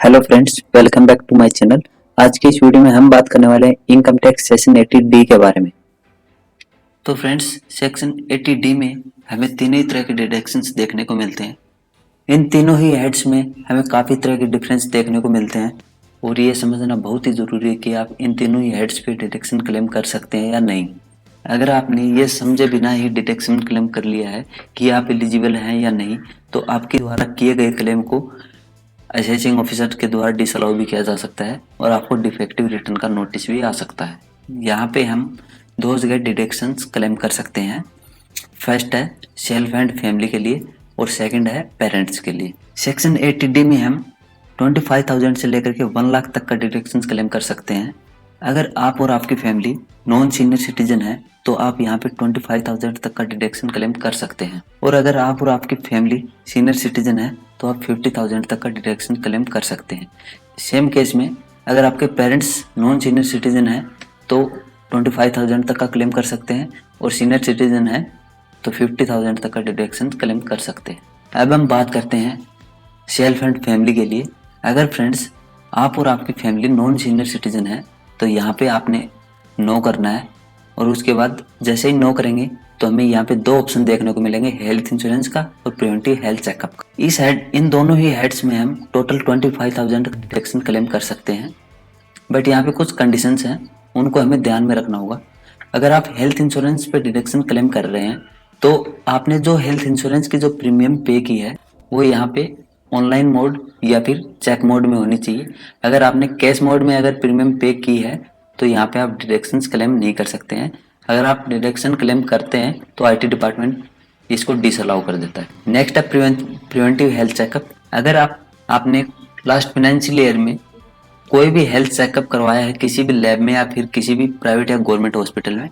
Hello friends, welcome back to my channel. आज की इस वीडियो में हम बात करने वाले हैं इनकम टैक्स सेक्शन 80D के बारे में। तो फ्रेंड्स, सेक्शन 80D में हमें तीन ही तरह के डिडक्शंस देखने को मिलते हैं। इन तीनों ही हेड्स में हमें काफ़ी तरह के डिफरेंस देखने को मिलते हैं और ये समझना बहुत ही ज़रूरी है कि आप इन तीनों ही हेड्स पे डिडक्शन क्लेम कर सकते हैं या नहीं। अगर आपने ये समझे बिना ही डिडक्शन क्लेम कर लिया है कि आप एलिजिबल हैं या नहीं, तो आपके द्वारा किए गए क्लेम को असेसिंग ऑफिसर के द्वारा डिसअलाउ भी किया जा सकता है और आपको डिफेक्टिव रिटर्न का नोटिस भी आ सकता है। यहाँ पे हम दो जगह डिडक्शंस क्लेम कर सकते हैं। फर्स्ट है सेल्फ एंड फैमिली के लिए और सेकंड है पेरेंट्स के लिए। सेक्शन 80D में हम 25,000 से लेकर के 1 लाख तक का डिडक्शंस क्लेम कर सकते हैं। अगर आप और आपकी फैमिली नॉन सीनियर सिटीजन है तो आप यहाँ पे 25,000 तक का डिडक्शन क्लेम कर सकते हैं और अगर आप और आपकी फैमिली सीनियर सिटीजन है तो आप 50,000 तक का डिडक्शन क्लेम कर सकते हैं। सेम केस में अगर आपके पेरेंट्स नॉन सीनियर सिटीजन है तो 25,000 तक का क्लेम कर सकते हैं और सीनियर सिटीजन है तो 50,000 तक का डिडक्शन क्लेम कर सकते हैं। अब हम बात करते हैं सेल्फ एंड फैमिली के लिए। अगर फ्रेंड्स आप और आपकी फैमिली नॉन सीनियर सिटीजन है तो यहाँ पे आपने नो करना है और उसके बाद जैसे ही नो करेंगे तो हमें यहाँ पे दो ऑप्शन देखने को मिलेंगे, हेल्थ इंश्योरेंस का और प्रिवेंटिव हेल्थ चेकअप का। इन दोनों ही हेड्स में हम टोटल 25,000 डिडक्शन क्लेम कर सकते हैं, बट यहाँ पे कुछ कंडीशंस हैं, उनको हमें ध्यान में रखना होगा। अगर आप हेल्थ इंश्योरेंस पे डिडक्शन क्लेम कर रहे हैं तो आपने जो हेल्थ इंश्योरेंस की जो प्रीमियम पे की है वो यहाँ पे ऑनलाइन मोड या फिर चेक मोड में होनी चाहिए। अगर आपने कैश मोड में अगर प्रीमियम पे की है तो यहाँ पे आप डिडक्शंस क्लेम नहीं कर सकते हैं। अगर आप डिडक्शन क्लेम करते हैं तो आईटी डिपार्टमेंट इसको डिसअलाउ कर देता है। नेक्स्ट है प्रिवेंटिव हेल्थ चेकअप। अगर आपने लास्ट फाइनेंशियल ईयर में कोई भी हेल्थ चेकअप करवाया है किसी भी लैब में या फिर किसी भी प्राइवेट या गवर्नमेंट हॉस्पिटल में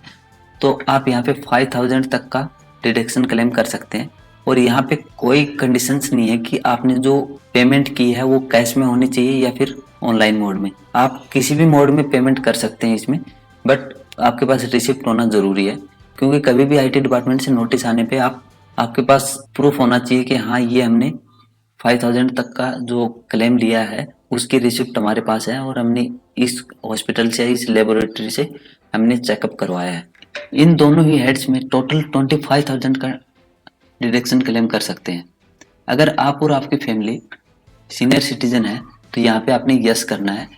तो आप यहाँ पे 5,000 तक का डिडक्शन क्लेम कर सकते हैं और यहाँ पे कोई कंडीशंस नहीं है कि आपने जो पेमेंट की है वो कैश में होनी चाहिए या फिर ऑनलाइन मोड में। आप किसी भी मोड में पेमेंट कर सकते हैं इसमें, बट आपके पास रिसिप्ट होना जरूरी है क्योंकि कभी भी आईटी डिपार्टमेंट से नोटिस आने पे आपके पास प्रूफ होना चाहिए कि हाँ ये हमने 5,000 तक का जो क्लेम लिया है उसकी रिसिप्ट हमारे पास है और हमने इस हॉस्पिटल से इस लेबोरेटरी से हमने चेकअप करवाया है। इन दोनों ही हेड्स में टोटल 25,000 का डिडक्शन क्लेम कर सकते हैं। अगर आप और आपकी फैमिली सीनियर सिटीजन है तो यहाँ पे आपने यस करना है।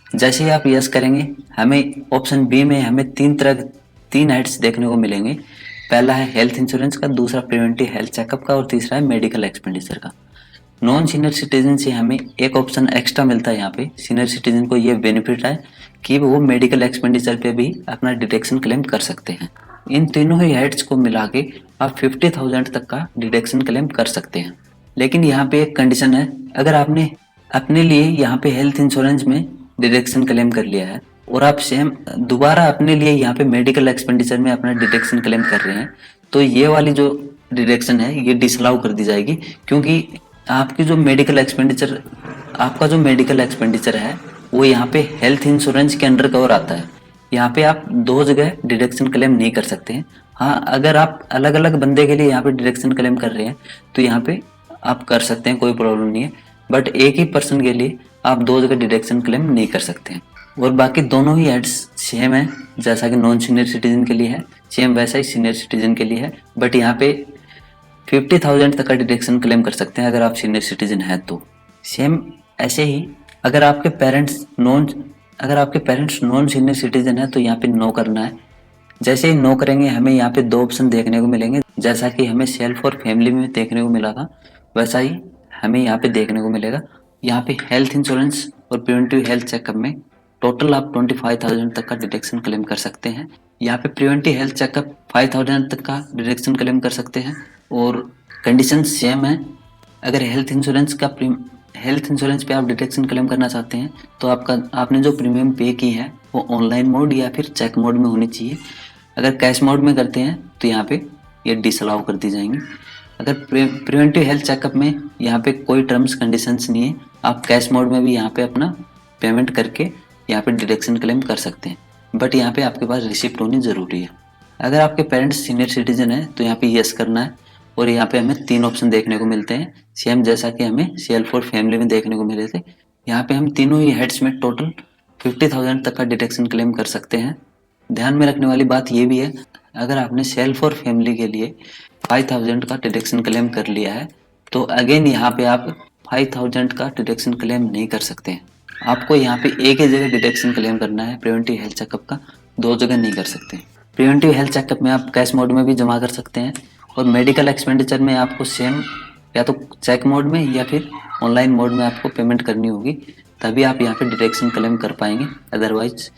जैसे ही आप यस करेंगे हमें ऑप्शन बी में हमें तीन हेड्स देखने को मिलेंगे। पहला है हेल्थ इंश्योरेंस का, दूसरा प्रिवेंटिव हेल्थ चेकअप का और तीसरा है मेडिकल एक्सपेंडिचर का। नॉन सीनियर सिटीजन से हमें एक ऑप्शन एक्स्ट्रा मिलता है। यहाँ पे सीनियर सिटीजन को ये बेनिफिट है कि वो मेडिकल एक्सपेंडिचर पे भी अपना डिडक्शन क्लेम कर सकते हैं। इन तीनों ही हेड्स को मिला के आप 50,000 तक का डिडक्शन क्लेम कर सकते हैं। लेकिन यहाँ पे एक कंडीशन है, अगर आपने अपने लिए यहाँ पे हेल्थ इंश्योरेंस में डिडक्शन क्लेम कर लिया है और आप सेम दोबारा अपने लिए यहाँ पे मेडिकल एक्सपेंडिचर में अपना डिडक्शन क्लेम कर रहे हैं तो ये वाली जो डिडक्शन है ये डिसअलाउ कर दी जाएगी क्योंकि आपका जो मेडिकल एक्सपेंडिचर है वो यहाँ पे हेल्थ इंश्योरेंस के अंडर कवर आता है। यहाँ पे आप दो जगह डिडक्शन क्लेम नहीं कर सकते हैं। हाँ, अगर आप अलग अलग बंदे के लिए यहाँ पे डिडक्शन क्लेम कर रहे हैं तो यहाँ पे आप कर सकते हैं, कोई प्रॉब्लम नहीं है, बट एक ही पर्सन के लिए आप दो जगह डिडक्शन क्लेम नहीं कर सकते हैं। और बाकी दोनों ही एड्स सेम है, जैसा कि नॉन सीनियर सिटीजन के लिए है सेम वैसा ही सीनियर सिटीजन के लिए है, बट यहाँ पे 50,000 तक का डिडक्शन क्लेम कर सकते हैं अगर आप सीनियर सिटीजन है तो। सेम ऐसे ही अगर आपके पेरेंट्स नॉन सीनियर सिटीजन है तो यहाँ पे नो करना है। जैसे ही नो करेंगे हमें यहाँ पे दो ऑप्शन देखने को मिलेंगे, जैसा कि हमें सेल्फ और फैमिली में देखने को मिला था वैसा ही हमें यहाँ पे देखने को मिलेगा। यहाँ पे हेल्थ इंश्योरेंस और प्रिवेंटिव हेल्थ चेकअप में टोटल आप 25,000 तक का डिडक्शन क्लेम कर सकते हैं। यहाँ पे प्रिवेंटिव हेल्थ चेकअप 5,000 तक का डिडक्शन क्लेम कर सकते हैं और कंडीशन सेम है। अगर हेल्थ इंश्योरेंस पे आप डिडक्शन क्लेम करना चाहते हैं तो आपने जो प्रीमियम पे की है वो ऑनलाइन मोड या फिर चेक मोड में होनी चाहिए। अगर कैश मोड में करते हैं तो यहाँ पे ये डिसअलाउ कर दी जाएंगी। अगर प्रिवेंटिव हेल्थ चेकअप में यहाँ पे कोई टर्म्स कंडीशंस नहीं है, आप कैश मोड में भी यहाँ पे अपना पेमेंट करके यहाँ पे डिडक्शन क्लेम कर सकते हैं, बट यहाँ पे आपके पास रिसिप्ट होनी ज़रूरी है। अगर आपके पेरेंट्स सीनियर सिटीजन है तो यहाँ पे यस करना है और यहाँ पे हमें तीन ऑप्शन देखने को मिलते हैं, सेम जैसा कि हमें सेल्फ और फैमिली में देखने को मिले थे। यहाँ पे हम तीनों ही हेड्स में टोटल 50,000 तक का डिडक्शन क्लेम कर सकते हैं। ध्यान में रखने वाली बात ये भी है, अगर आपने सेल्फ और फैमिली के लिए 5,000 का डिडक्शन क्लेम कर लिया है तो अगेन यहाँ पे आप 5,000 का डिडक्शन क्लेम नहीं कर सकते हैं। आपको यहाँ पे एक ही जगह डिडक्शन क्लेम करना है प्रिवेंटिव हेल्थ चेकअप का, दो जगह नहीं कर सकते। प्रिवेंटिव हेल्थ चेकअप में आप कैश मोड में भी जमा कर सकते हैं और मेडिकल एक्सपेंडिचर में आपको सेम या तो चेक मोड में या फिर ऑनलाइन मोड में आपको पेमेंट करनी होगी, तभी आप यहाँ पे डिडक्शन क्लेम कर पाएंगे। अदरवाइज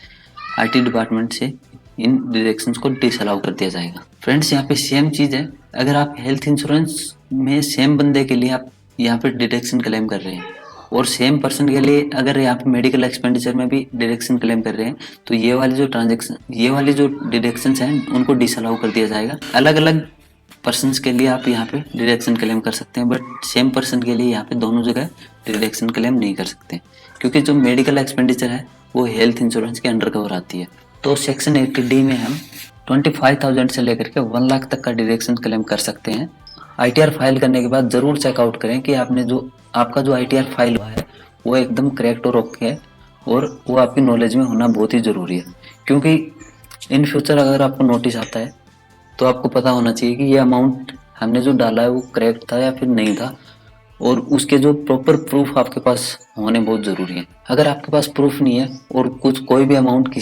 आईटी डिपार्टमेंट से इन डिडक्शंस को डिसअलाउ कर दिया जाएगा। फ्रेंड्स यहाँ पे सेम चीज़ है, अगर आप हेल्थ इंश्योरेंस में सेम बंदे के लिए आप यहाँ पे डिडक्शन क्लेम कर रहे हैं और सेम पर्सन के लिए अगर यहाँ पे मेडिकल एक्सपेंडिचर में भी डिडक्शन क्लेम कर रहे हैं तो ये वाली जो डिडक्शंस हैं उनको डिसअलाउ कर दिया जाएगा। अलग अलग पर्सन्स के लिए आप यहाँ पे डिडक्शन क्लेम कर सकते हैं, बट सेम पर्सन के लिए यहाँ पे दोनों जगह डिडक्शन क्लेम नहीं कर सकते, क्योंकि जो मेडिकल एक्सपेंडिचर है वो हेल्थ इंश्योरेंस के अंडर कवर आती है। तो सेक्शन 80D में हम 25,000 से लेकर के 1 लाख तक का डिडक्शन क्लेम कर सकते हैं। ITR फाइल करने के बाद ज़रूर चेकआउट करें कि आपका जो ITR फाइल हुआ है वो एकदम करेक्ट और ओके है, और वो आपकी नॉलेज में होना बहुत ही ज़रूरी है, क्योंकि इन फ्यूचर अगर आपको नोटिस आता है तो आपको पता होना चाहिए कि ये अमाउंट हमने जो डाला है वो करेक्ट था या फिर नहीं था, और उसके जो प्रॉपर प्रूफ आपके पास होने बहुत ज़रूरी है। अगर आपके पास प्रूफ नहीं है और कोई भी अमाउंट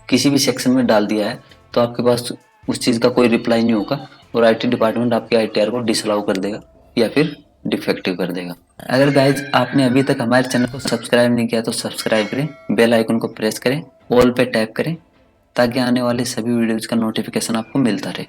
किसी भी सेक्शन में डाल दिया है तो आपके पास उस चीज़ का कोई रिप्लाई नहीं होगा और आईटी डिपार्टमेंट आपके ITR को डिसअलाउ कर देगा या फिर डिफेक्टिव कर देगा। अगर गाइज आपने अभी तक हमारे चैनल को सब्सक्राइब नहीं किया तो सब्सक्राइब करें, बेल आइकन को प्रेस करें, ऑल पे टैप करें, ताकि आने वाले सभी वीडियोज़ का नोटिफिकेशन आपको मिलता रहे।